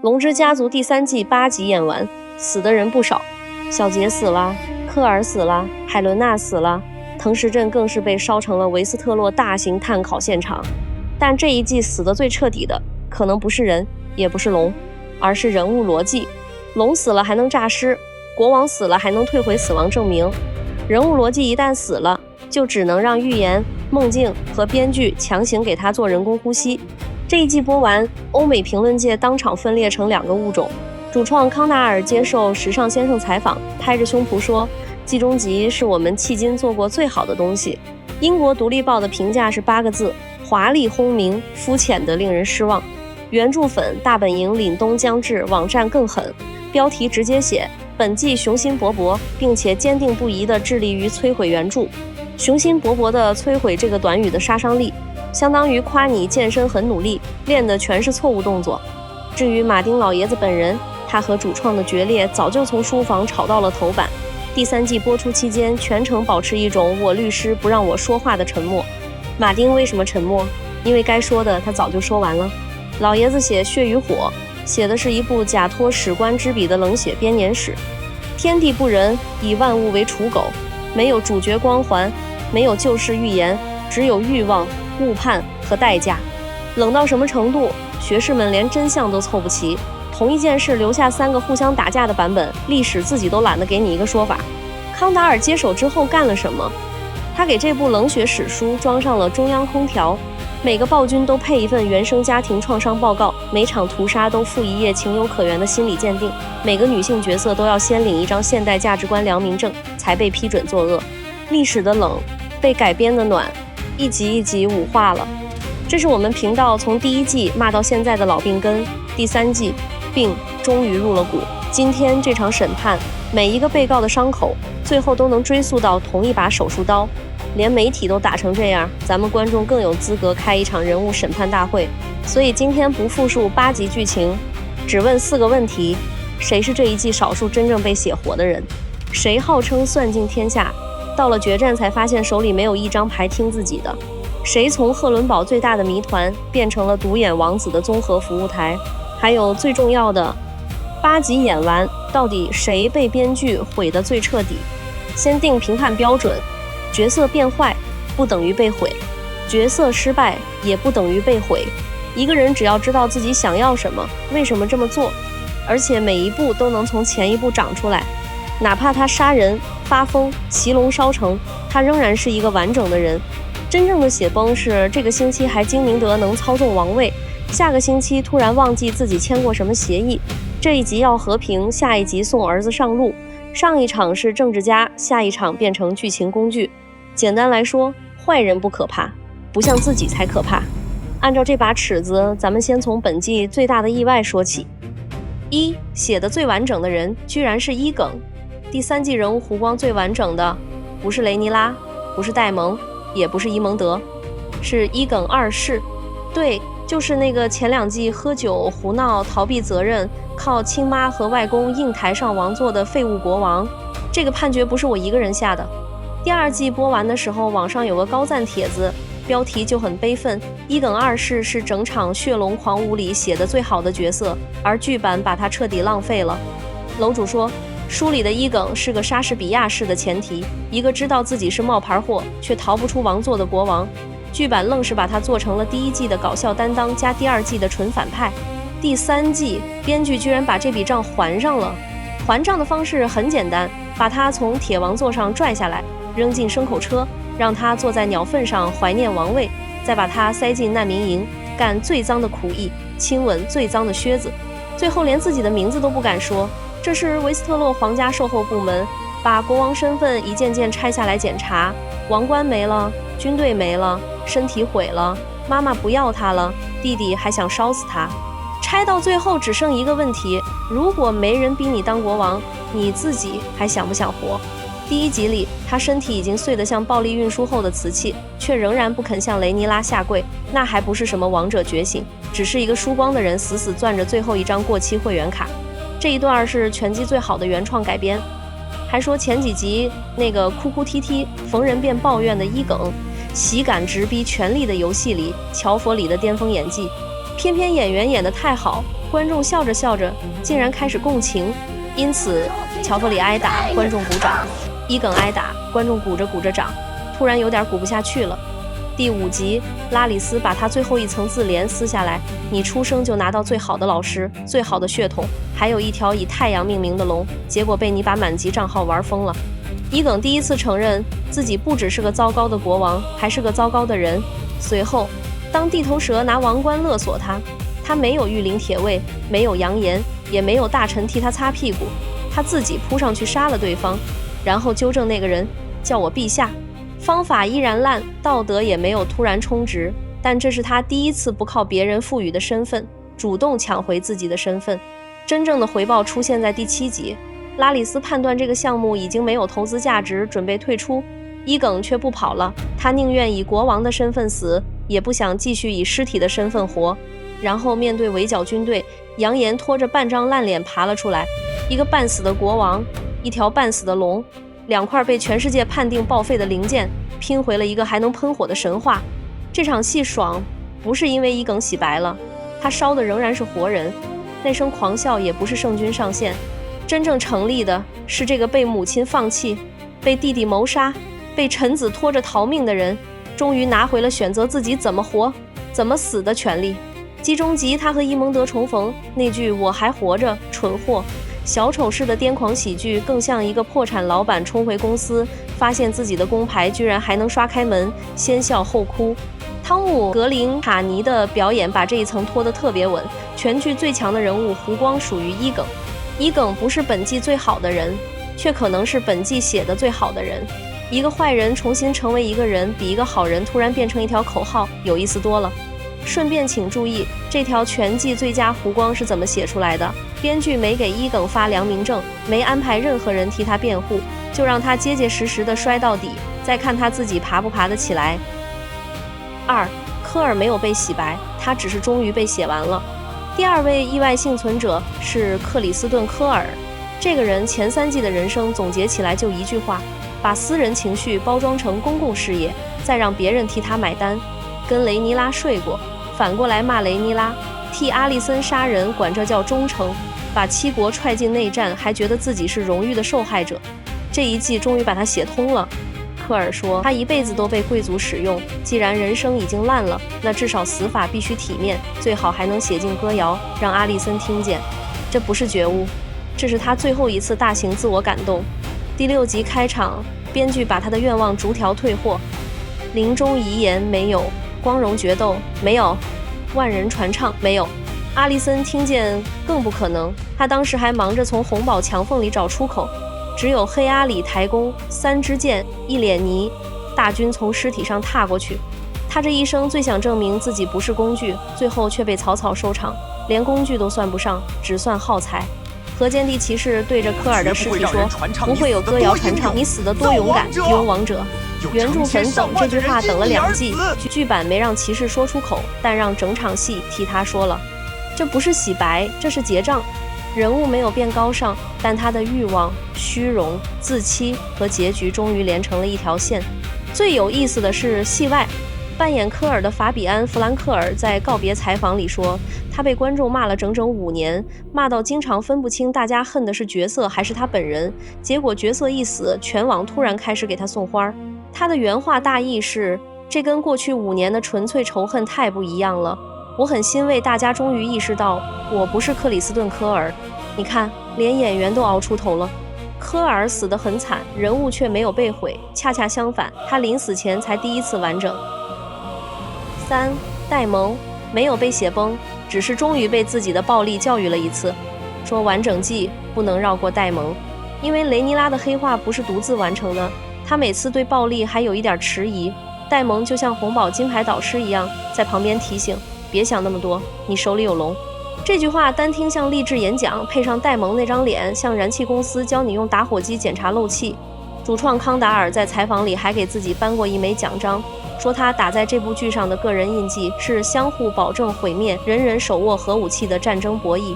龍之家族第3季8集演完，死的人不少，小傑死了，科爾死了，海倫娜死了，藤石鎮更是被燒成了維斯特洛大型炭烤现场。但这一季死得最徹底的，可能不是人，也不是龙，而是人物逻輯。龍死了還能詐屍，國王死了還能退回死亡證明。人物逻輯一旦死了，就只能讓预言、夢境和編劇強行給他做人工呼吸。這一季播完，歐美評論界當場分裂成2個物種。主創康納爾接受時尚先生採訪，拍着胸脯說，季中集是我們迄今做過最好的東西。英國獨立報的評價是8個字：華麗轟鳴，膚淺的令人失望。原著粉大本營凛冬將至，網站更狠，標題直接寫本季雄心勃勃，並且堅定不移地致力於摧毀原著。雄心勃勃地摧毀這個短語的殺傷力，相當於誇你健身很努力，練的全是錯誤動作。至於馬丁老爺子本人，他和主創的決裂早就從書房炒到了頭版。第3季播出期間，全程保持一種我律師不讓我說話的沉默。馬丁為什麼沉默？因為該說的他早就說完了。老爺子寫《血與火》，寫的是一部假托史官之筆的冷血編年史。天地不仁，以萬物為芻狗，沒有主角光環，沒有救世預言，只有慾望、誤判和代價。冷到什麼程度？學士們連真相都湊不齊，同一件事留下3個互相打架的版本，歷史自己都懶得給你一個說法。康达爾接手之後幹了什麼？他給這部冷血史書裝上了中央空調，每個暴君都配一份原生家庭創傷報告，每場屠殺都附一頁情有可原的心理鑑定，每個女性角色都要先領一張現代價值觀良民證才被批准作惡。歷史的冷被改編的暖，一集一集武化了。這是我們頻道從第1季罵到現在的老病根。第3季病終於入了骨。今天這場審判，每一個被告的傷口最後都能追溯到同一把手術刀。連媒體都打成這樣，咱們觀眾更有資格開一場人物審判大會。所以今天不複述8集劇情，只問4個問題：誰是這一季少數真正被寫活的人？誰號稱算盡天下，到了決戰才發現手裡沒有一張牌聽自己的？誰從赫倫堡最大的謎團變成了獨眼王子的綜合服務台？還有最重要的，8集演完，到底誰被編劇毀得最徹底？先定評判標準。角色變壞不等於被毀，角色失敗也不等於被毀。一個人只要知道自己想要什麼，為什麼這麼做，而且每一步都能從前一步長出来，哪怕他殺人、發瘋、騎龍燒城，他仍然是一個完整的人。真正的血崩是這個星期還精明得能操縱王位，下個星期突然忘記自己簽過什麼協議。這一集要和平，下一集送兒子上路。上一場是政治家，下一場變成劇情工具。簡單來說，壞人不可怕，不像自己才可怕。按照這把尺子，咱們先從本季最大的意外說起。寫的最完整的人居然是伊耿。第3季人物弧光最完整的，不是雷尼拉，不是戴蒙，也不是伊蒙德，是伊耿2世。對，就是那個前2季喝酒胡鬧、逃避責任，靠親媽和外公硬抬上王座的廢物國王。這個判決不是我一個人下的。第2季播完的時候，網上有個高讚帖子，標題就很悲憤：伊耿2世是整場血龍狂舞裡寫的最好的角色，而劇版把他徹底浪費了。樓主說，書裡的伊耿是個莎士比亞式的前提，一個知道自己是冒牌貨卻逃不出王座的國王。劇版愣是把他做成了第1季的搞笑擔當加第2季的純反派。第3季編劇居然把這筆賬還上了。還賬的方式很簡單，把他從鐵王座上拽下來，扔進牲口車，讓他坐在鳥糞上懷念王位，再把他塞進難民營，幹最髒的苦役，親吻最髒的靴子，最後連自己的名字都不敢說。這是維斯特洛皇家售後部門把国王身份一件件拆下來檢查，王冠沒了，軍隊沒了，身體毀了，媽媽不要他了，弟弟還想燒死他。拆到最後只剩一個問題：如果沒人逼你當國王，你自己還想不想活？第1集裡，他身體已經碎得像暴力運輸後的瓷器，卻仍然不肯向雷尼拉下跪，那還不是什麼王者覺醒，只是一個輸光的人死死攥着最後一張過期會員卡。這一段是全季最好的原創改編。還說前幾集那個哭哭啼啼、逢人便抱怨的伊耿，喜感直逼《權力的遊戲》裡喬佛里的巔峰演技，偏偏演员演得太好，觀眾笑着笑着竟然開始共情，因此喬弗里挨打，觀眾鼓掌；伊耿挨打，觀眾鼓着鼓着掌，突然有點鼓不下去了。第5集，拉里斯把他最後一層自憐撕下來，你出生就拿到最好的老師，最好的血統，還有一條以太陽命名的龍，結果被你把滿級賬號玩瘋了。伊耿第一次承認自己不只是個糟糕的國王，還是個糟糕的人。隨後，當地頭蛇拿王冠勒索他，他沒有御林鐵衛，沒有揚言，也沒有大臣替他擦屁股，他自己撲上去殺了對方，然後糾正那個人，叫我陛下。方法依然爛，道德也沒有突然充值，但這是他第一次不靠別人賦予的身份，主動搶回自己的身份。真正的回報出現在第7集，拉里斯判斷這個項目已經沒有投資價值，準備退出。伊耿卻不跑了，他寧願以國王的身份死，也不想繼續以屍體的身份活。然後面對圍剿軍隊，揚言拖着半張爛臉爬了出來，一個半死的國王，一條半死的龍，2塊被全世界判定報廢的零件，拼回了一個還能噴火的神話。這場戲爽，不是因為伊耿洗白了，他燒的仍然是活人，那聲狂笑也不是聖君上線，真正成立的是這個被母親放棄，被弟弟謀殺，被臣子拖着逃命的人，終於拿回了選擇自己怎麼活、怎麼死的權利。集中集他和伊蒙德重逢，那句我還活着，蠢貨，小丑式的癲狂喜劇更像一個破產老板衝回公司，發現自己的工牌居然還能刷開門，先笑後哭。湯姆·格林卡尼的表演把這一層拖得特別穩，全劇最強的人物弧光屬於伊耿。伊耿不是本季最好的人，卻可能是本季寫的最好的人。一個壞人重新成為一個人，比一個好人突然變成一條口號有意思多了。順便請注意，這條全季最佳弧光是怎麼寫出來的？編劇沒給伊耿發良民證，沒安排任何人替他辯護，就讓他結結實實地摔到底，再看他自己爬不爬得起來。2. 科爾沒有被洗白，他只是終於被寫完了。第2位意外幸存者是克里斯頓·科爾，這個人前3季的人生總結起來就一句話：把私人情緒包裝成公共事業，再讓別人替他買單。跟雷尼拉睡過，反過來罵雷尼拉，替阿利森殺人管這叫忠誠，把7國踹進內戰還覺得自己是榮譽的受害者。這一季終於把他寫通了。科爾說他一輩子都被貴族使用，既然人生已經爛了，那至少死法必須體面，最好還能寫進歌謠，讓阿利森聽見。這不是覺悟，這是他最後一次大型自我感動。第6集開場，編劇把他的願望逐條退貨。臨終遺言沒有，光榮決鬥沒有，萬人傳唱沒有。阿利森聽見更不可能，他當時還忙着從紅寶牆縫裡找出口，只有黑阿里抬弓，3支箭，一臉泥，大軍從屍體上踏過去。他這一生最想證明自己不是工具，最後卻被草草收場，連工具都算不上，只算耗材。河間地騎士對着科爾的屍體說：不會有歌謠傳唱，你死得多勇敢，勇王者。原著粉等這句話等了2季，劇版沒讓騎士說出口，但讓整場戲替他說了。這不是洗白，這是結賬。人物沒有變高尚，但他的慾望、虛榮、自欺和結局終於連成了一條線。最有意思的是戲外，扮演科爾的法比安·弗蘭克爾在告別採訪裡說，他被觀眾罵了整整5年，罵到經常分不清大家恨的是角色還是他本人，結果角色一死，全網突然開始給他送花。他的原話大意是，這跟過去5年的純粹仇恨太不一樣了。我很欣慰大家終於意識到，我不是克里斯顿·科爾。你看，連演員都熬出頭了。科爾死得很慘，人物卻沒有被毀，恰恰相反，他臨死前才第一次完整。3. 戴蒙沒有被寫崩，只是終於被自己的暴力教育了一次。說完整季不能繞過戴蒙，因為雷尼拉的黑化不是獨自完成的。他每次对暴力還有一點遲疑，戴蒙就像紅寶金牌導師一樣，在旁邊提醒，別想那麼多，你手裡有龍。這句話單聽像勵志演講，配上戴蒙那張臉，像燃氣公司教你用打火機檢查漏氣。主創康達爾在採訪裡還給自己頒過一枚獎章，說他打在這部劇上的個人印記是相互保證毀滅，人人手握核武器的戰爭博弈。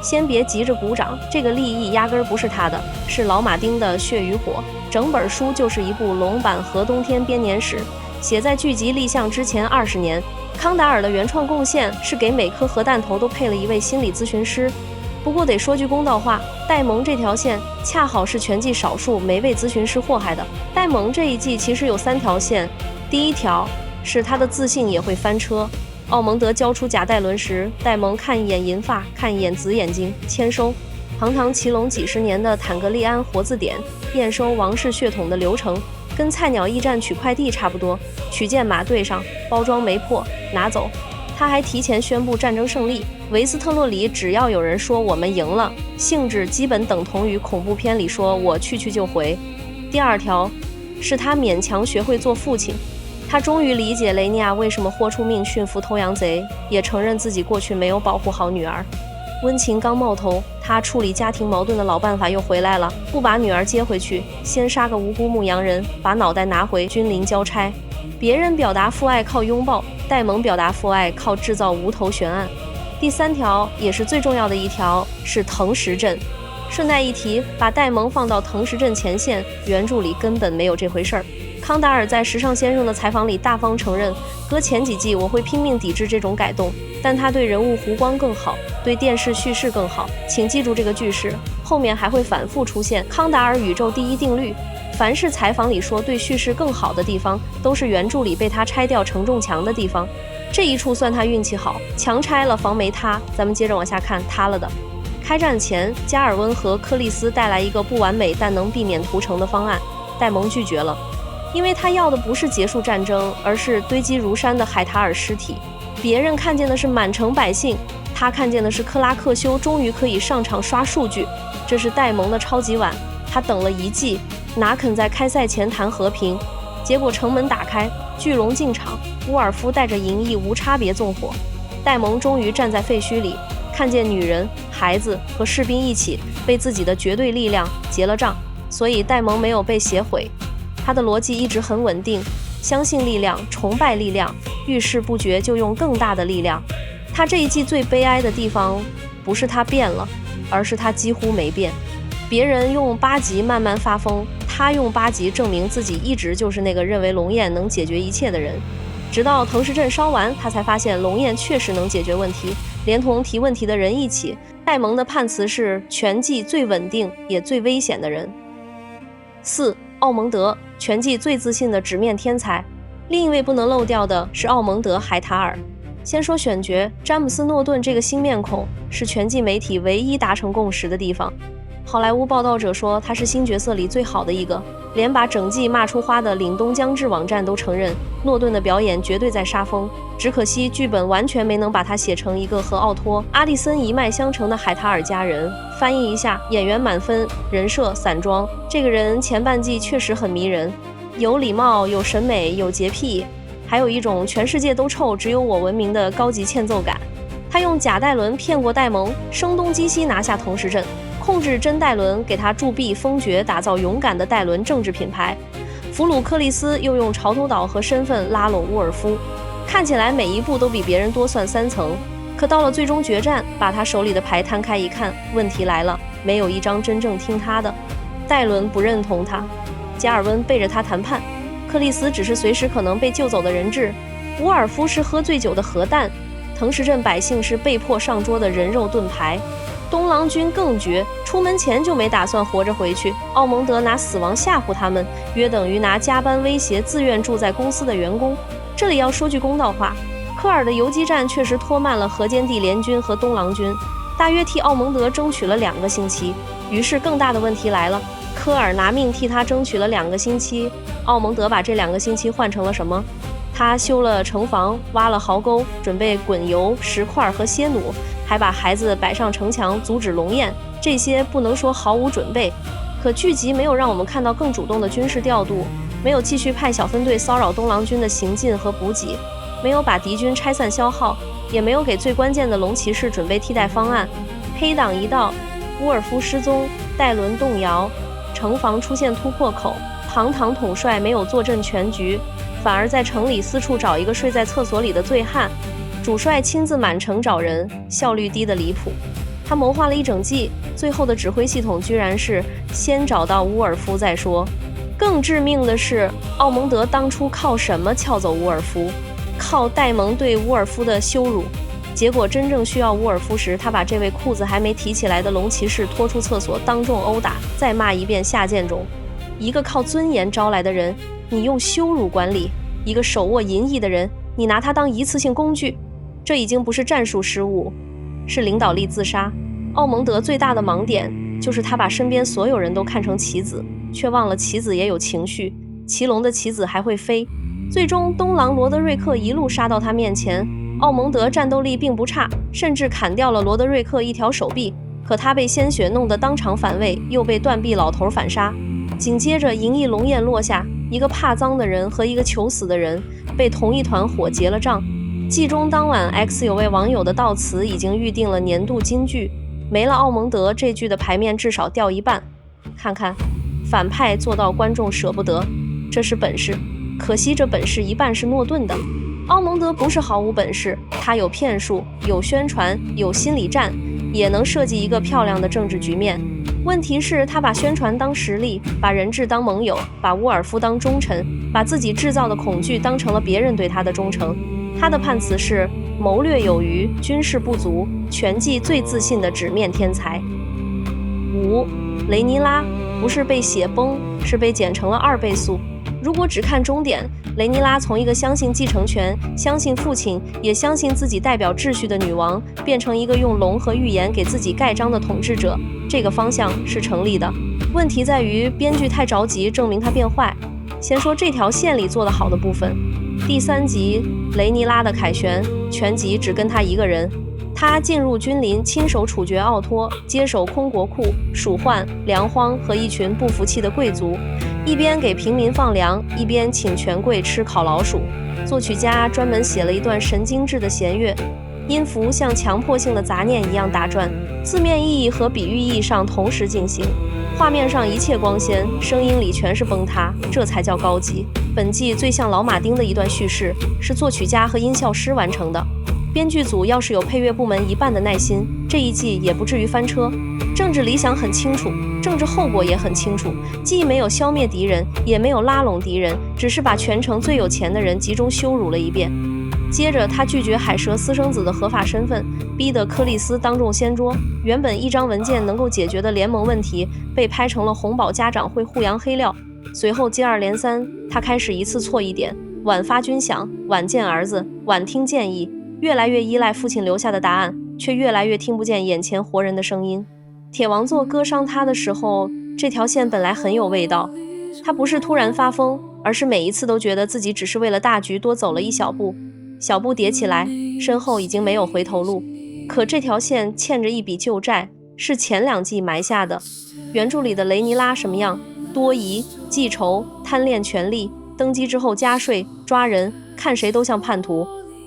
先別急着鼓掌，這個立意壓根兒不是他的，是老馬丁的《血與火》。整本書就是一部龍版核冬天編年史，寫在劇集立項之前20年。康達爾的原創貢獻是給每顆核彈頭都配了一位心理諮詢師。不過得說句公道話，戴蒙這條線恰好是全季少數沒被諮詢師禍害的。戴蒙這一季其實有3條線，第一條是他的自信也會翻車。奧蒙德交出假戴倫時，戴蒙看一眼銀髮，看一眼紫眼睛，簽收。堂堂騎龍幾十年的坦格利安活字典驗收王室血統的流程，跟菜鳥驛站取快遞差不多，取件碼對上，包裝沒破，拿走。他還提前宣布戰爭勝利。維斯特洛裡只要有人說我們贏了，性質基本等同於恐怖片裡說我去就回。第2條是他勉強學會做父親，他終於理解雷尼亞為什麼豁出命馴服偷羊賊，也承認自己過去沒有保護好女兒。溫情剛冒頭，他處理家庭矛盾的老辦法又回來了，不把女兒接回去，先殺個無辜牧羊人，把腦袋拿回君臨交差。別人表達父愛靠擁抱，戴蒙表達父愛靠制造無頭懸案。第3條也是最重要的一條是藤石鎮。順帶一提，把戴蒙放到藤石鎮前線，原著裡根本沒有這回事兒。康達爾在時尚先生的採訪裡大方承認，擱前幾季我會拼命抵制這種改動，但他對人物弧光更好，對電視敘事更好。請記住這個句式，後面還會反覆出現康達爾宇宙第一定律。凡是採訪裡說對敘事更好的地方，都是原著裡被他拆掉承重牆的地方。這一處算他運氣好，牆拆了，房沒塌。咱們接着往下看，塌了的。開戰前，加爾溫和克里斯帶來一個不完美但能避免屠城的方案，戴蒙拒絕了，因為他要的不是結束戰爭，而是堆積如山的海塔爾屍體。別人看見的是滿城百姓，他看見的是克拉克修終於可以上場刷數據。這是戴蒙的超級碗，他等了1季，哪肯在開賽前談和平？結果城门打開，巨龍進場，烏爾夫帶着銀翼無差別縱火。戴蒙終於站在廢墟裡，看見女人、孩子和士兵一起被自己的絕對力量結了賬。所以戴蒙沒有被寫毀，他的邏輯一直很穩定，相信力量，崇拜力量，遇事不決就用更大的力量。他這一季最悲哀的地方，不是他變了，而是他幾乎沒變。別人用8集慢慢發瘋，他用8集證明自己一直就是那個認為龍焰能解決一切的人。直到藤石鎮燒完，他才發現龍焰確實能解決問題，連同提問題的人一起。戴蒙的判詞是全季最穩定也最危險的人。4. 奧蒙德，全季最自信的直面天才。另一位不能漏掉的是奧蒙德海塔爾。先說選角，詹姆斯·諾頓這個新面孔是全季媒體唯一達成共識的地方。好萊塢報道者說他是新角色裡最好的一個，連把整季罵出花的凜東將至網站都承認諾頓的表演絕對在殺瘋。只可惜劇本完全沒能把他寫成一個和奧托·阿利森一脈相承的海塔爾家人。翻譯一下，演員滿分，人設散裝。這個人前半季確實很迷人，有禮貌，有審美，有潔癖，還有一種全世界都臭只有我文明的高級欠揍感。他用假戴倫騙過戴蒙，声东擊西拿下藤石鎮，控制真戴倫，給他鑄幣封爵，打造勇敢的戴倫政治品牌。弗魯克利斯又用潮头岛和身份拉攏烏爾夫，看起來每一步都比別人多算3層。可到了最終決戰，把他手裡的牌攤開一看，問題來了，沒有一張真正聽他的。戴倫不認同他，加爾溫背着他談判，克里斯只是隨時可能被救走的人質，烏爾夫是喝醉酒的核彈，藤石鎮百姓是被迫上桌的人肉盾牌。東郎軍更絕，出門前就沒打算活着回去。奧蒙德拿死亡嚇唬他們，約等於拿加班威脅自願住在公司的員工。這裡要說句公道話，科爾的游擊戰確實拖慢了河間地聯軍和東郎軍，大約替奧蒙德爭取了2個星期。於是更大的問題來了，科爾拿命替他爭取了2個星期，奧蒙德把這2個星期換成了什麼？他修了城防，挖了壕溝，準備滾油、石塊和楔弩，還把孩子擺上城牆阻止龍焰。這些不能說毫無準備，可劇集沒有讓我們看到更主動的軍事調度，沒有繼續派小分隊騷擾東郎軍的行進和補給，沒有把敵軍拆散消耗，也沒有給最關鍵的龍騎士準備替代方案。黑黨一到，烏爾夫失蹤，戴倫動搖，城防出現突破口，堂堂統帥沒有坐鎮全局，反而在城裡四處找一個睡在廁所裡的醉漢。主帥親自滿城找人，效率低得離譜。他謀劃了一整季，最後的指揮系統居然是先找到烏爾夫再說。更致命的是，奧蒙德當初靠什麼撬走烏爾夫？靠戴蒙對烏爾夫的羞辱。結果真正需要烏爾夫時，他把這位褲子還沒提起來的龍騎士拖出廁所，當眾毆打，再罵一遍下賤種。一個靠尊嚴招來的人，你用羞辱管理；一個手握銀翼的人，你拿他當一次性工具。這已經不是戰術失誤，是領導力自殺。奧蒙德最大的盲點就是他把身邊所有人都看成棋子，卻忘了棋子也有情緒，騎龍的棋子還會飛。最終東狼羅德瑞克一路殺到他面前，奧蒙德戰鬥力並不差，甚至砍掉了羅德瑞克一條手臂，可他被鮮血弄得當場反胃，又被斷臂老頭反殺。緊接着银翼龍焰落下，一個怕髒的人和一個求死的人被同一團火結了賬。季中當晚 X 有位網友的悼詞已經預定了年度金句，沒了奧蒙德，這句的牌面至少掉一半。看看反派做到觀眾捨不得，這是本事，可惜這本事一半是諾頓的。奧蒙德不是毫無本事，他有騙術，有宣傳，有心理戰，也能設計一個漂亮的政治局面。問題是，他把宣傳當實力，把人質當盟友，把烏爾夫當忠臣，把自己制造的恐懼當成了別人對他的忠誠。他的判詞是：謀略有餘，軍事不足，拳技最自信的紙面天才。5. 雷尼拉不是被寫崩，是被剪成了2倍速。如果只看終點，雷尼拉從一個相信繼承權、相信父親，也相信自己代表秩序的女王，變成一個用龍和預言給自己蓋章的統治者，這個方向是成立的。問題在於編劇太着急證明他變壞。先說這條線裡做得好的部分。第3集雷尼拉的凱旋，全集只跟他一個人。他進入君臨，親手處決奧托，接手空國庫、鼠患、糧荒和一群不服氣的貴族，一邊給平民放糧，一邊請權貴吃烤老鼠。作曲家專門寫了一段神經質的弦樂，音符像強迫性的雜念一樣打轉，字面意義和比喻意義上同時進行。畫面上一切光鮮，聲音裡全是崩塌，這才叫高級。本季最像老馬丁的一段敘事，是作曲家和音效師完成的。編劇組要是有配樂部門一半的耐心，這一季也不至於翻車。政治理想很清楚，政治後果也很清楚，既沒有消滅敵人，也沒有拉攏敵人，只是把全城最有錢的人集中羞辱了一遍。接着他拒絕海蛇私生子的合法身份，逼得克里斯當众掀桌。原本一张文件能夠解決的聯盟問題，被拍成了紅寶家長會護洋黑料。隨後接二連三，他開始一次錯一點，晚發軍饷，晚見兒子，晚聽建議，越來越依賴父親留下的答案，卻越來越聽不見眼前活人的聲音。鐵王座割傷他的時候，這條線本來很有味道。他不是突然發瘋，而是每一次都覺得自己只是為了大局多走了一小步，小步疊起來，身後已經沒有回頭路。可這條線欠着一筆舊債，是前2季埋下的。原著裡的雷尼拉什麼樣？多疑、記仇、貪戀權力，登基之後加稅、抓人，看誰都像叛徒。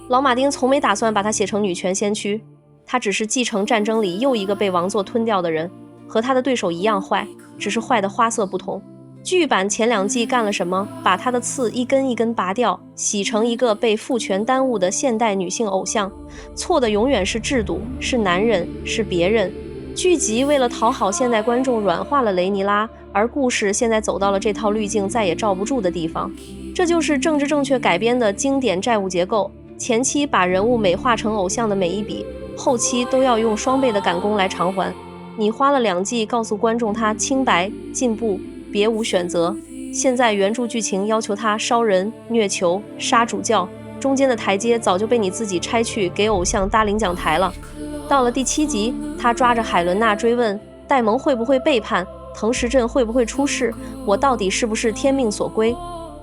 老馬丁從沒打算把他寫成女權先驅，他只是繼承戰爭裡又一個被王座吞掉的人，和他的對手一樣壞，只是壞的花色不同。劇版前2季幹了什麼？把他的刺一根一根拔掉，洗成一個被父權耽誤的現代女性偶像。錯的永遠是制度，是男人，是別人。劇集為了討好現代觀眾軟化了雷尼拉，而故事現在走到了這套濾鏡再也罩不住的地方。這就是政治正確改編的經典債務結構，前期把人物美化成偶像的每一筆，後期都要用雙倍的趕工來償還。你花了2季告訴觀眾他清白進步，別無選擇，現在原著劇情要求他燒人、虐囚、殺主教，中間的台階早就被你自己拆去給偶像搭領獎台了。到了第7集，他抓着海倫娜追問戴蒙會不會背叛，藤石鎮會不会出事，我到底是不是天命所歸。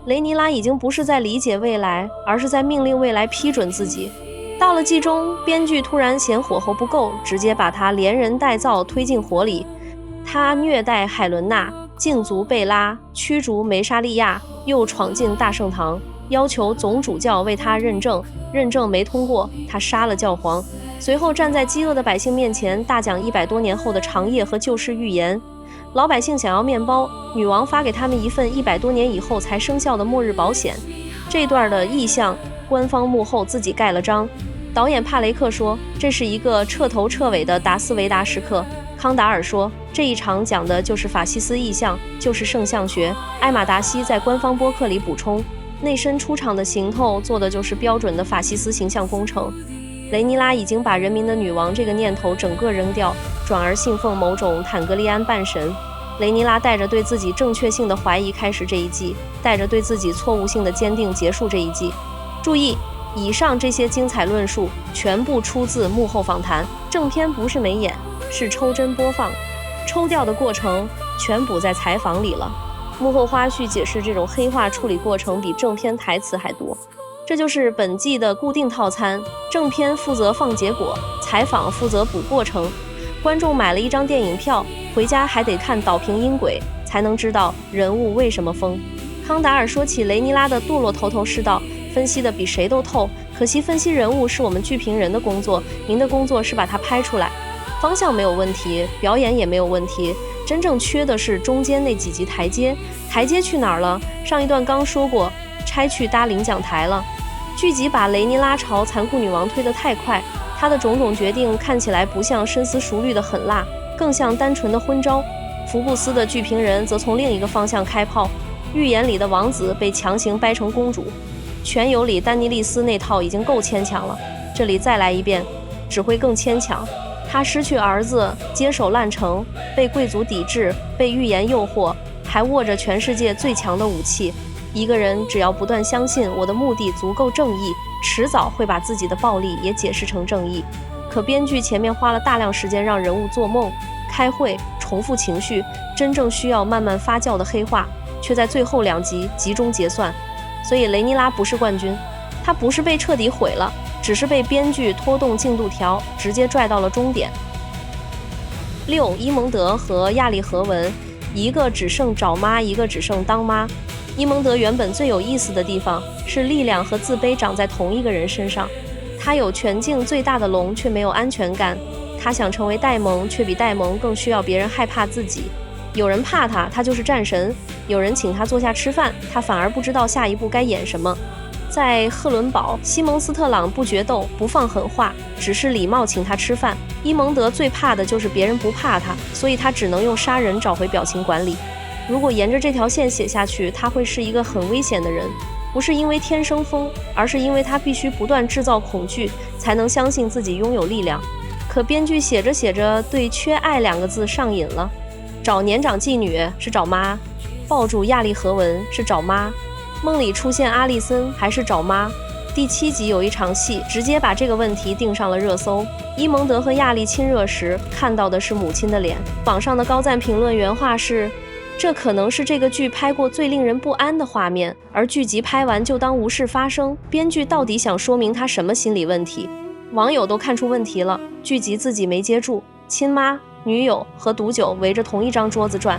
雷尼拉已經不是在理解未來，而是在命令未来批准自己。到了季中，編劇突然嫌火候不夠，直接把他连人帶灶推進火裡。他虐待海倫娜，禁足貝拉，驅逐梅莎利亞，又闖進大聖堂，要求總主教為他認證，認證沒通過，他殺了教皇。隨後站在飢餓的百姓面前，大講100多年後的長夜和救世預言。老百姓想要麵包，女王發給他們一份100多年以後才生效的末日保險。這段的意象，官方幕後自己蓋了章。導演帕雷克說，這是一個徹頭徹尾的達斯維達時刻。康達爾說，這一場講的就是法西斯意象，就是聖像學。艾瑪達西在官方播客裡補充，內身出場的行头做的就是標準的法西斯形象工程。雷尼拉已經把人民的女王這個念頭整個扔掉，轉而信奉某種坦格利安半神。雷尼拉带着對自己正確性的懷疑開始這一季，帶着對自己錯誤性的堅定結束這一季。注意，以上這些精彩論述全部出自幕後訪談，正片不是沒演，是抽幀播放，抽掉的過程全補在採訪裡了。幕後花絮解釋這種黑化處理過程比正片台詞還多。這就是本季的固定套餐，正片負責放結果，採訪負責補過程。觀眾買了一張電影票，回家還得看導評音軌，才能知道人物為什麼瘋。康達爾說起雷尼拉的墮落頭頭是道，分析的比誰都透。可惜分析人物是我們劇評人的工作，您的工作是把它拍出來。方向沒有問題，表演也沒有問題，真正缺的是中間那幾集台階。台階去哪兒了？上一段剛說過，拆去搭領獎台了。劇集把雷尼拉朝殘酷女王推得太快，她的種種決定看起來不像深思熟慮的狠辣，更像單純的昏招。福布斯的剧評人則從另一個方向開炮，預言裡的王子被強行掰成公主。全游裡丹尼利斯那套已經夠牽強了，這裡再來一遍，只會更牽強。他失去兒子，接手爛城，被貴族抵制，被預言誘惑，還握着全世界最強的武器。一個人只要不斷相信我的目的足夠正義，遲早會把自己的暴力也解釋成正義。可編劇前面花了大量時間讓人物做夢、開會、重複情緒，真正需要慢慢發酵的黑化，卻在最後2集集中結算。所以雷尼拉不是冠軍，他不是被徹底毀了，只是被編劇拖動进度條，直接拽到了終點。6. 伊蒙德和亞利河文，一個只剩找媽，一個只剩當媽。伊蒙德原本最有意思的地方是力量和自卑長在同一個人身上。他有全境最大的龍，卻沒有安全感。他想成為戴蒙，卻比戴蒙更需要別人害怕自己。有人怕他，他就是戰神；有人請他坐下吃飯，他反而不知道下一步該演什麼。在赫倫堡，西蒙斯特朗不決鬥，不放狠話，只是禮貌請他吃飯。伊蒙德最怕的就是別人不怕他，所以他只能用殺人找回表情管理。如果沿着這條線寫下去，他會是一個很危險的人，不是因為天生瘋，而是因為他必須不斷制造恐懼，才能相信自己擁有力量。可編劇寫着寫着，對缺愛2個字上癮了。找年長妓女是找媽，抱住亞利河文是找媽，夢裡出現阿利森還是找媽。第7集有一場戲直接把這個問題訂上了熱搜。伊蒙德和亞利親熱時看到的是母親的臉，網上的高讚評論原話是：這可能是這個劇拍過最令人不安的畫面，而劇集拍完就當無事發生。編劇到底想說明他什麼心理問題？網友都看出問題了，劇集自己沒接住，親媽、女友和毒酒圍着同一張桌子轉。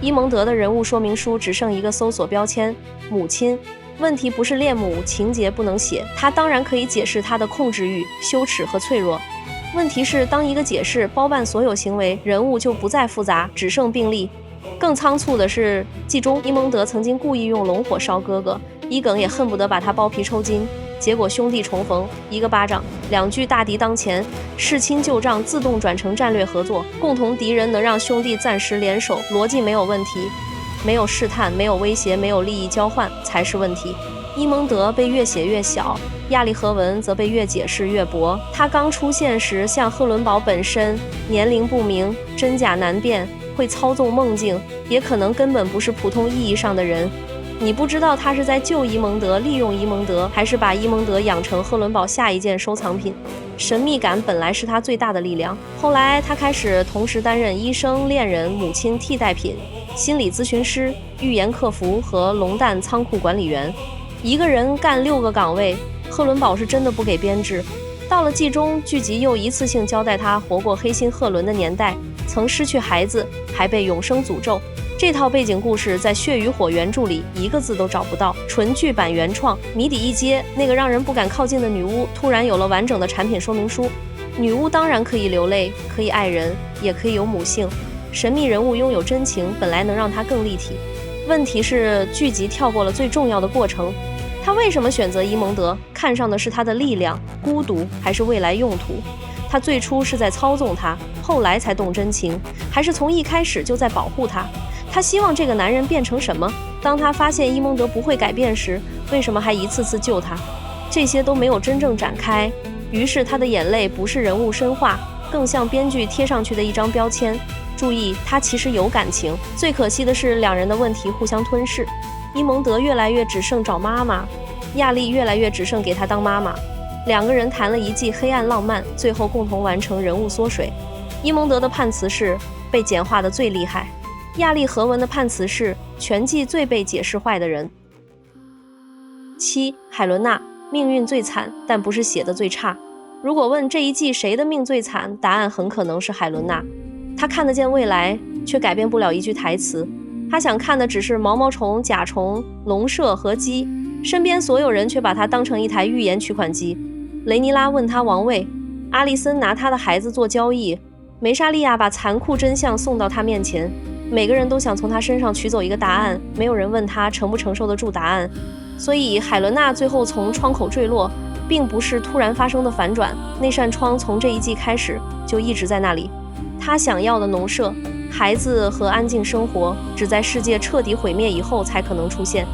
伊蒙德的人物說明書只剩一個搜索標籤：母親。問題不是戀母情節不能寫，他當然可以解釋他的控制欲、羞恥和脆弱。問題是當一個解釋包辦所有行為，人物就不再複雜，只剩病例。更倉促的是，季中伊蒙德曾經故意用龍火燒哥哥，伊耿也恨不得把他剥皮抽筋，結果兄弟重逢，一個巴掌，2句大敵當前，弑親舊賬自動轉成戰略合作，共同敵人能讓兄弟暫時聯手，邏輯沒有問題。沒有試探，沒有威脅，沒有利益交換才是問題。伊蒙德被越寫越小，亞利河文則被越解釋越薄。他剛出現時像赫倫堡本身，年齡不明，真假難辨，會操縱夢境，也可能根本不是普通意義上的人。你不知道他是在救伊蒙德、利用伊蒙德，還是把伊蒙德養成赫倫堡下一件收藏品。神秘感本來是他最大的力量，後來他開始同時擔任醫生、戀人、母親、替代品、心理諮詢師、預言客服和龍蛋倉庫管理員，一個人幹6個崗位。赫倫堡是真的不給編制。到了季中，劇集又一次性交代他活過黑心赫倫的年代，曾失去孩子，還被永生詛咒。這套背景故事在《血與火》原著裡一個字都找不到，純劇版原創。謎底一揭，那個讓人不敢靠近的女巫突然有了完整的產品說明書。女巫當然可以流淚，可以愛人，也可以有母性。神秘人物擁有真情，本來能讓她更立體。問題是劇集跳過了最重要的過程。他為什麼選擇伊蒙德？看上的是他的力量、孤獨，還是未來用途？他最初是在操縱他，後來才動真情，還是從一開始就在保護他？他希望這個男人變成什麼？當他發現伊蒙德不會改變時，為什麼還一次次救他？這些都沒有真正展開。於是他的眼淚不是人物深化，更像編劇貼上去的一張標籤。注意，他其實有感情。最可惜的是，兩人的問題互相吞噬。伊蒙德越来越只剩找媽媽，亞麗越來越只剩給他當媽媽。兩個人談了一季黑暗浪漫，最後共同完成人物縮水。伊蒙德的判詞是被簡化的最厲害，亞麗和文的判詞是全季最被解釋壞的人。7. 海倫娜命運最慘，但不是寫的最差。如果問這一季誰的命最慘，答案很可能是海倫娜。她看得見未來，卻改變不了一句台詞。她想看的只是毛毛蟲、甲蟲、籠舍和雞，身邊所有人卻把她當成一台預言取款機。雷尼拉問他王位，阿里森拿他的孩子做交易，梅莎利亞把殘酷真相送到他面前，每個人都想從他身上取走一個答案，沒有人問他承不承受得住答案。所以海倫娜最後從窗口墜落，並不是突然發生的反轉，那扇窗從這一季開始就一直在那裡。他想要的農舍、孩子和安靜生活，只在世界徹底毀滅以後才可能出現。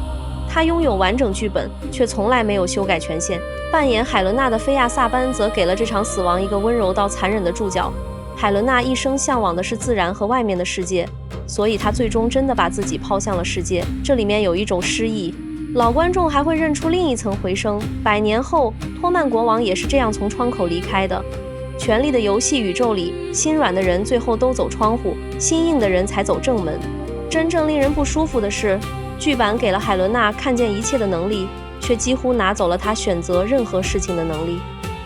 他擁有完整劇本，卻從來沒有修改權限。扮演海倫娜的菲亞薩班則給了這場死亡一個溫柔到殘忍的注腳。海倫娜一生向往的是自然和外面的世界，所以她最終真的把自己拋向了世界。這裡面有一種詩意，老觀眾還會認出另一層回聲。100年後，托曼國王也是這樣從窗口離開的。權力的遊戲宇宙裡，心軟的人最後都走窗戶，心硬的人才走正門。真正令人不舒服的是，劇版給了海倫娜看見一切的能力，卻幾乎拿走了她選擇任何事情的能力。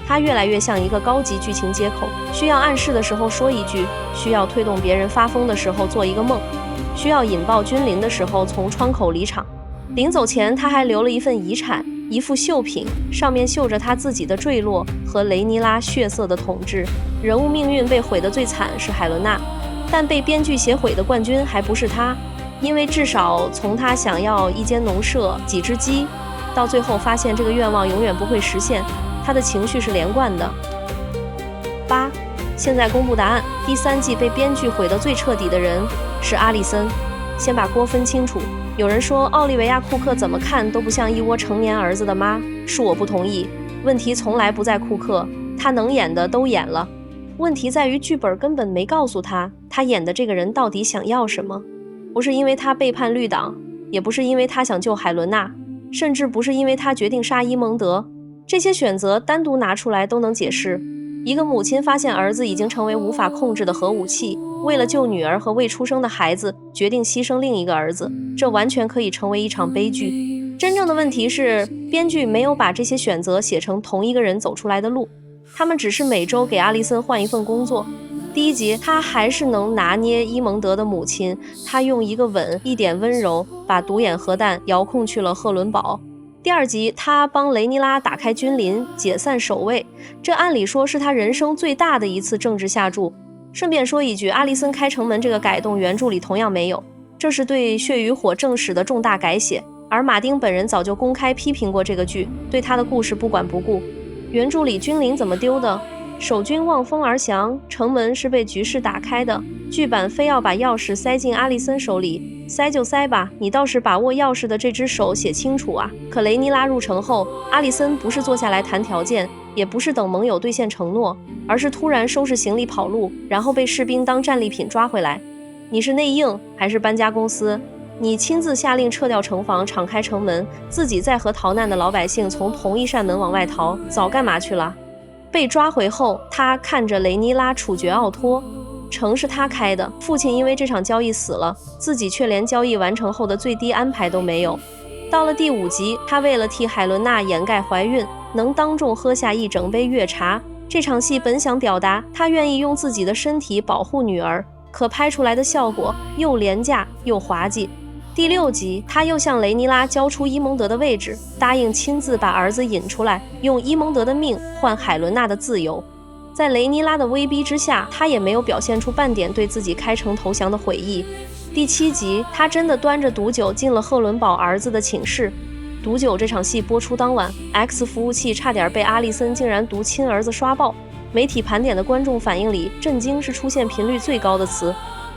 她越來越像一個高級劇情接口，需要暗示的時候說一句，需要推动別人發瘋的時候做一個夢，需要引爆君臨的時候從窗口離場。臨走前，她還留了一份遺產，一副繡品，上面繡着她自己的墜落和雷尼拉血色的統治。人物命運被毀得最慘是海倫娜，但被編劇寫毀的冠軍還不是她。因為至少從他想要一間農舍、幾隻雞，到最後發現這個願望永遠不會實現，他的情緒是連貫的。8. 現在公布答案，第3季被編劇毀得最徹底的人是阿里森。先把鍋分清楚。有人說奧利維亞·庫克怎麼看都不像一窩成年兒子的媽，恕我不同意。問題從來不在庫克，他能演的都演了。問題在於劇本根本沒告訴他，他演的這個人到底想要什麼。不是因為他背叛綠黨，也不是因為他想救海倫娜，甚至不是因為他決定殺伊蒙德。這些選擇單獨拿出來都能解釋。一個母親發現兒子已經成為無法控制的核武器，為了救女兒和未出生的孩子，決定犧牲另一個兒子，這完全可以成為一場悲劇。真正的問題是，編劇沒有把這些選擇寫成同一個人走出來的路，他們只是每周給阿里森換一份工作。第1集，他還是能拿捏伊蒙德的母親，他用一個吻、一點溫柔，把獨眼核彈遙控去了赫倫堡。第2集，他幫雷尼拉打開君臨，解散守衛，這按理說是他人生最大的一次政治下注。順便說一句，阿里森開城門這個改動原著裡同樣沒有，這是對《血與火》正史的重大改寫，而馬丁本人早就公開批評過這個劇，對他的故事不管不顧。原著裡君臨怎麼丟的？守軍望風而降，城門是被局勢打開的，劇版非要把鑰匙塞進阿里森手裡，塞就塞吧，你倒是把握鑰匙的這只手寫清楚啊。可雷尼拉入城後，阿里森不是坐下來談條件，也不是等盟友兑現承諾，而是突然收拾行李跑路，然後被士兵當戰利品抓回來。你是內應還是搬家公司？你親自下令撤掉城防，敞開城門，自己再和逃难的老百姓從同一扇门往外逃，早幹嘛去了？被抓回後，他看着雷尼拉處決奧托，城是他開的，父親因為這場交易死了，自己卻連交易完成後的最低安排都沒有。到了第5集，他為了替海倫娜掩蓋懷孕，能當眾喝下一整杯月茶。這場戲本想表達他願意用自己的身體保護女兒，可拍出來的效果又廉價又滑稽。第6集，他又向雷尼拉交出伊蒙德的位置，答應親自把兒子引出来，用伊蒙德的命換海倫娜的自由。在雷尼拉的威逼之下，他也沒有表現出半點對自己開城投降的悔意。第7集，他真的端着毒酒進了赫倫堡兒子的寢室，毒酒這場戲播出當晚 ，X 服務器差點被阿利森竟然毒親兒子刷爆。媒體盘點的觀眾反應裡，震驚是出現頻率最高的詞。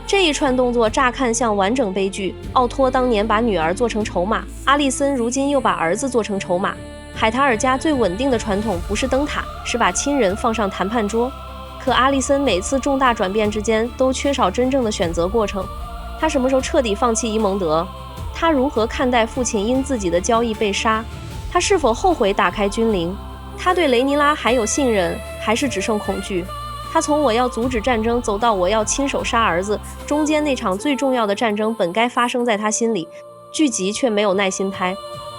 這一串動作乍看像完整悲劇，奧托當年把女兒做成籌碼，阿利森如今又把兒子做成籌碼。海塔爾家最穩定的傳統不是燈塔，是把親人放上談判桌。可阿利森每次重大轉變之間都缺少真正的選擇過程。他什麼時候徹底放棄伊蒙德？他如何看待父親因自己的交易被殺？他是否後悔打開軍營？他對雷尼拉還有信任，還是只剩恐懼？他從我要阻止戰爭走到我要親手殺兒子，中間那場最重要的戰爭本該發生在他心裡，劇集卻沒有耐心拍。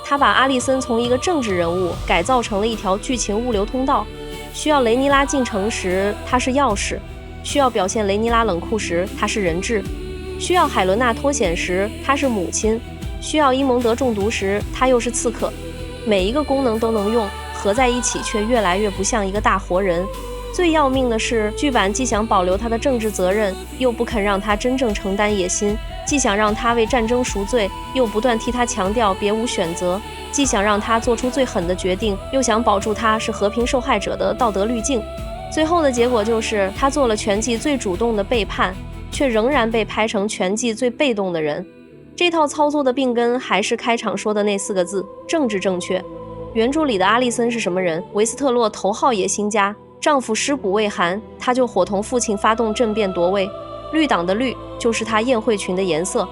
他把阿利森從一個政治人物改造成了一條劇情物流通道，需要雷尼拉进城時他是鑰匙，需要表現雷尼拉冷酷時他是人質，需要海倫娜脫險時他是母親，需要伊蒙德中毒時他又是刺客。每一個功能都能用，合在一起却越来越不像一个大活人。最要命的是，剧版既想保留他的政治責任，又不肯讓他真正承擔野心；既想讓他為戰爭贖罪，又不斷替他強調別無選擇；既想讓他做出最狠的決定，又想保住他是和平受害者的道德濾鏡。最後的結果就是他做了全季最主動的背叛，卻仍然被拍成全季最被動的人。這套操作的病根還是開場說的那4個字：政治正確。原著裡的阿利森是什麼人？維斯特洛頭號野心家，丈夫屍骨未寒，他就夥同父親發動政變奪位。綠黨的綠就是他宴會裙的顏色。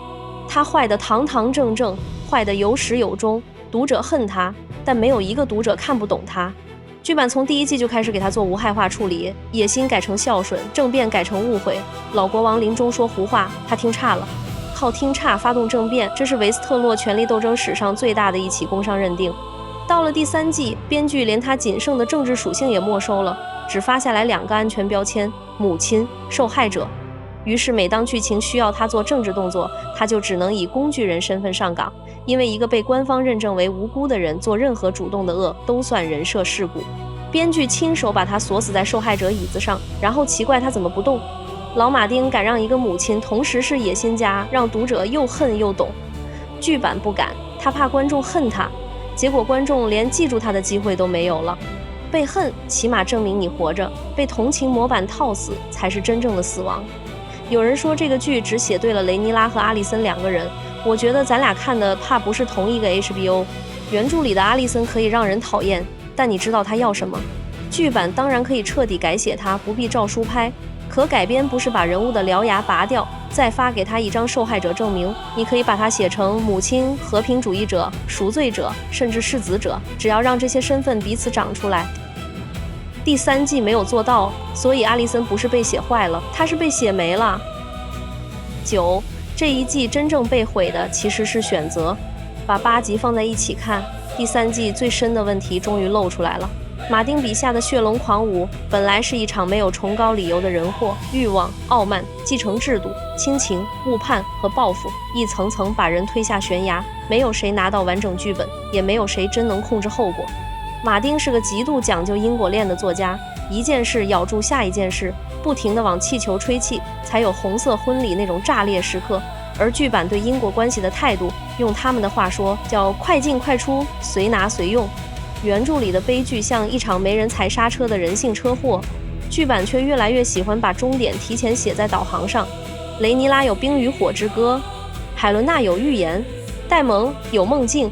他壞得堂堂正正，壞得有始有終。讀者恨他，但沒有一個讀者看不懂他。劇版從第1季就開始給他做無害化處理，野心改成孝順，政變改成誤會。老國王臨終說胡話，他聽差了。靠聽差發動政變，這是維斯特洛權力鬥爭史上最大的一起工商認定。到了第3季，編劇連他僅剩的政治屬性也沒收了，只發下來2個安全標籤：母親、受害者。於是每當劇情需要他做政治動作，他就只能以工具人身份上崗，因為一個被官方認證為無辜的人做任何主動的惡都算人設事故。編劇親手把他鎖死在受害者椅子上，然後奇怪他怎麼不動。老馬丁敢讓一個母親同時是野心家，讓讀者又恨又懂。劇版不敢，他怕觀眾恨他，結果觀眾連記住他的機會都沒有了。被恨起碼證明你活着，被同情模板套死才是真正的死亡。有人說這個劇只寫對了雷尼拉和阿利森2個人，我覺得咱倆看的怕不是同一個 HBO。原著裡的阿利森可以讓人討厭，但你知道他要什麼？劇版當然可以徹底改寫他，不必照書拍。可改編不是把人物的獠牙拔掉，再發給他一張受害者證明，你可以把他寫成母親、和平主義者、贖罪者，甚至釋子者，只要讓這些身份彼此長出來。第3季沒有做到，所以阿利森不是被寫壞了，他是被寫沒了。9，這一季真正被毀的其實是選擇。把8集放在一起看，第3季最深的問題終於露出來了。馬丁筆下的血龍狂舞本來是一場沒有崇高理由的人禍，慾望、傲慢、繼承制度、親情、誤判和報復，一層層把人推下懸崖。沒有誰拿到完整劇本，也沒有誰真能控制後果。馬丁是個極度講究因果鏈的作家，一件事咬住下一件事，不停地往氣球吹氣，才有紅色婚禮那種炸裂時刻。而劇版對因果關係的態度，用他們的話說叫快進快出，隨拿隨用。原著裡的悲劇像一場沒人踩剎車的人性車禍，劇版卻越來越喜歡把終點提前寫在導航上。雷尼拉有冰與火之歌，海倫娜有預言，戴蒙有夢境，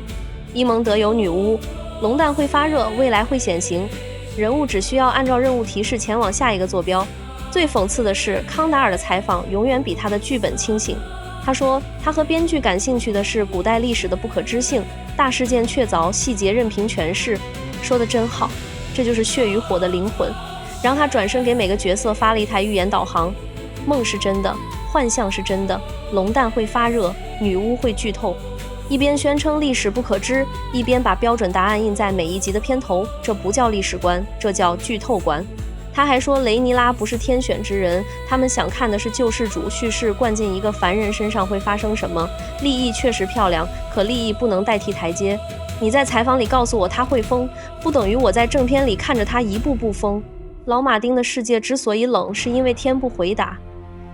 伊蒙德有女巫，龍蛋會發熱，未來會顯形。人物只需要按照任務提示前往下一個坐標。最諷刺的是，康達爾的採訪永遠比他的劇本清醒。他說，他和編劇感興趣的是古代歷史的不可知性，大事件確鑿，細節任憑詮釋。說得真好，這就是血與火的靈魂。讓他轉身給每個角色發了一台預言導航，夢是真的，幻象是真的，龍蛋會發熱，女巫會劇透。一邊宣稱歷史不可知，一邊把標準答案印在每一集的片頭，這不叫歷史觀，這叫劇透觀。他還說雷尼拉不是天選之人，他們想看的是救世主敘事灌進一個凡人身上會發生什麼。立意確實漂亮，可立意不能代替台階。你在採訪裡告訴我他會瘋，不等於我在正片裡看着他一步步瘋。老馬丁的世界之所以冷，是因為天不回答。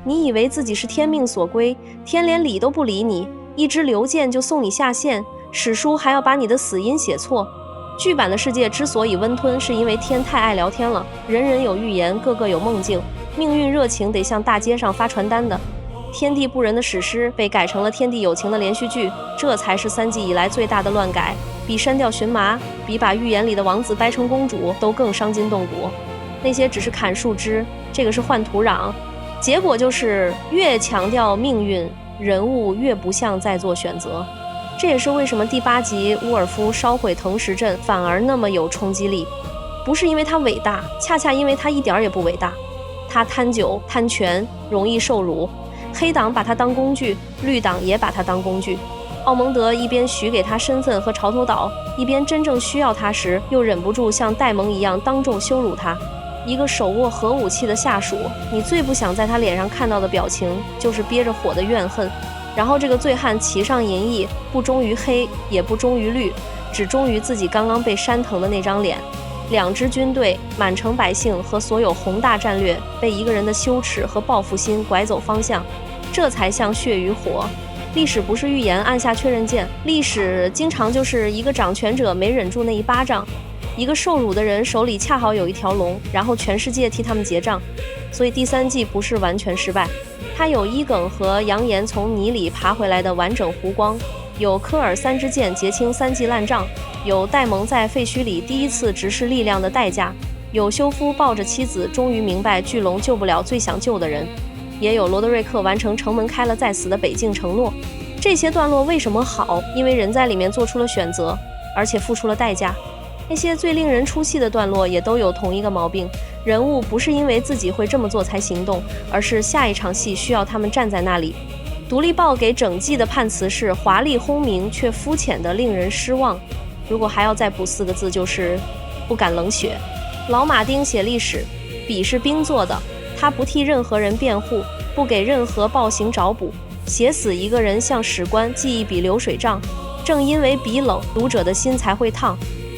你以為自己是天命所歸，天連理都不理你，一支流箭就送你下線，史書還要把你的死因寫錯。劇版的世界之所以溫吞，是因為天太愛聊天了，人人有預言，個個有夢境，命運熱情得向大街上發傳單的。天地不仁的史詩被改成了天地有情的連續劇，這才是3季以來最大的亂改，比刪掉蕁麻，比把預言裡的王子掰成公主都更傷筋動骨。那些只是砍樹枝，這個是換土壤，結果就是越強調命運，人物越不像在做選擇。這也是為什麼第8集烏爾夫燒毀藤石鎮反而那麼有衝擊力，不是因為他偉大，恰恰因為他一點也不偉大。他貪酒貪權，容易受辱，黑黨把他當工具，綠黨也把他當工具。奧蒙德一邊許給他身份和潮頭島，一邊真正需要他時又忍不住像戴蒙一樣當众羞辱他。一個手握核武器的下屬，你最不想在他臉上看到的表情就是憋着火的怨恨。然後这個醉漢騎上銀翼，不忠於黑，也不忠於綠，只忠於自己剛剛被煽疼的那張臉。2支軍隊、滿城百姓和所有宏大戰略被一個人的羞恥和報復心拐走方向，這才像血與火。歷史不是預言按下確認鍵，歷史經常就是一個掌權者沒忍住那一巴掌，一個受辱的人手裡恰好有一條龍，然後全世界替他們結賬。所以第3季不是完全失敗，它有伊耿和揚言從泥裡爬回來的完整弧光，有科爾3支箭結清3季爛賬，有戴蒙在廢墟裡第一次直視力量的代價，有休夫抱着妻子終於明白巨龍救不了最想救的人，也有羅德瑞克完成城門開了再死的北境承諾。這些段落為什麼好？因為人在裡面做出了選擇，而且付出了代價。那些最令人出戏的段落也都有同一個毛病，人物不是因為自己會這麼做才行動，而是下一場戲需要他們站在那裡。獨立報給整季的判詞是華麗轟鳴卻膚淺的令人失望，如果還要再補4個字，就是不敢冷血。老馬丁寫歷史，筆是冰做的，他不替任何人辯護，不給任何暴行找補，寫死一個人像史官記一筆流水賬，正因為筆冷，讀者的心才會燙。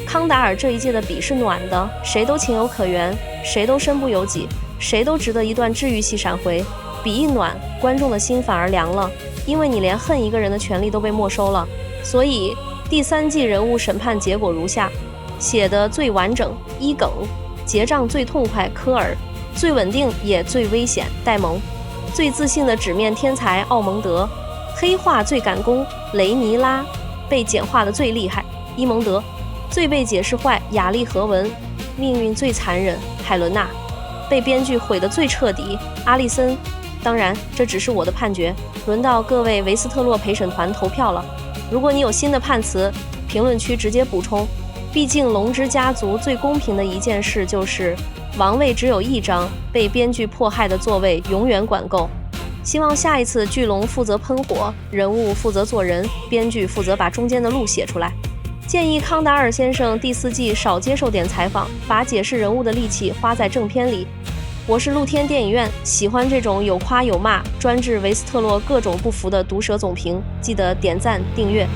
康達爾這一屆的筆是暖的，誰都情有可原，誰都身不由己，誰都值得一段治癒系閃回。筆一暖，觀眾的心反而涼了，因為你連恨一個人的權利都被沒收了。所以第3季人物審判結果如下：寫得最完整伊耿，結賬最痛快科爾，最穩定也最危險戴蒙，最自信的紙面天才奧蒙德，黑化最趕工雷尼拉，被簡化的最厲害伊蒙德，最被解釋壞亞歷和文，命運最殘忍海倫娜，被編劇毀得最徹底阿利森。當然這只是我的判決，輪到各位維斯特洛陪審團投票了。如果你有新的判詞，評論區直接補充。畢竟龍之家族最公平的一件事就是王位只有1張，被編劇迫害的座位永遠管夠。希望下一次巨龍負責噴火，人物負責做人，編劇負責把中間的路寫出來。建議康達爾先生第4季少接受點採訪，把解釋人物的力氣花在正片裡。我是露天電影院，喜歡這種有誇有罵、專治維斯特洛各種不服的毒舌總評，記得點讚訂閱。